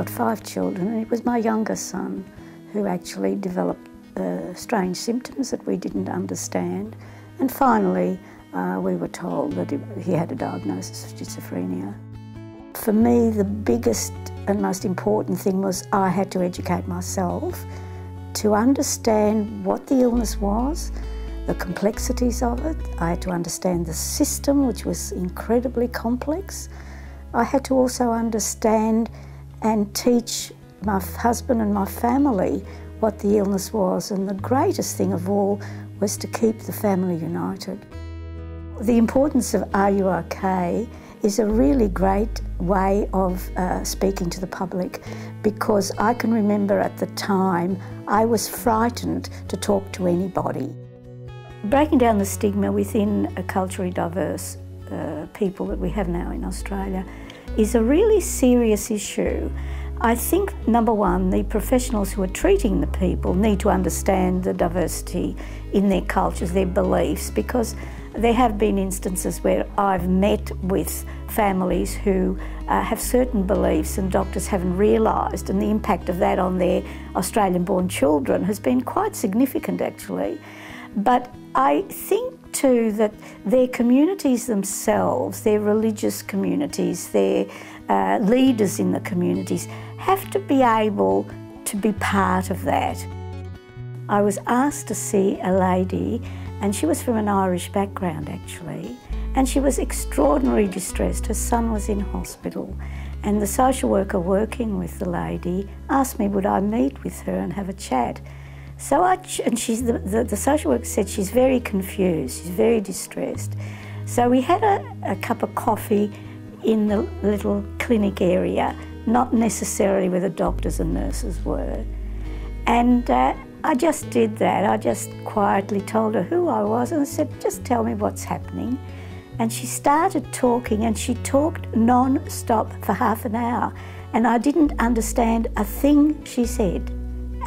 got 5 children, and it was my youngest son who actually developed strange symptoms that we didn't understand. And finally, we were told that he had a diagnosis of schizophrenia. For me, the biggest and most important thing was I had to educate myself to understand what the illness was, the complexities of it. I had to understand the system, which was incredibly complex. I had to also understand and teach my husband and my family what the illness was, and the greatest thing of all was to keep the family united. The importance of Are You OK? Is a really great way of speaking to the public, because I can remember at the time I was frightened to talk to anybody. Breaking down the stigma within a culturally diverse people that we have now in Australia is a really serious issue. I think, number one, the professionals who are treating the people need to understand the diversity in their cultures, their beliefs, because there have been instances where I've met with families who have certain beliefs and doctors haven't realised, and the impact of that on their Australian-born children has been quite significant, actually. But I think too that their communities themselves, their religious communities, their leaders in the communities have to be able to be part of that. I was asked to see a lady, and she was from an Irish background actually, and she was extraordinarily distressed. Her son was in hospital, and the social worker working with the lady asked me would I meet with her and have a chat. So the social worker said she's very confused, she's very distressed. So we had a cup of coffee in the little clinic area, not necessarily where the doctors and nurses were. And I just did that. I just quietly told her who I was and I said, just tell me what's happening. And she started talking, and she talked non-stop for half an hour, and I didn't understand a thing she said.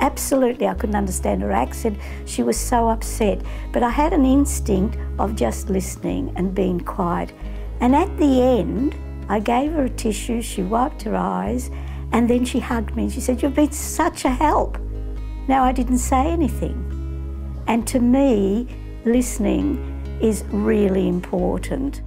Absolutely, I couldn't understand her accent. She was so upset. But I had an instinct of just listening and being quiet. And at the end, I gave her a tissue, she wiped her eyes, and then she hugged me and she said, "You've been such a help." Now, I didn't say anything. And to me, listening is really important.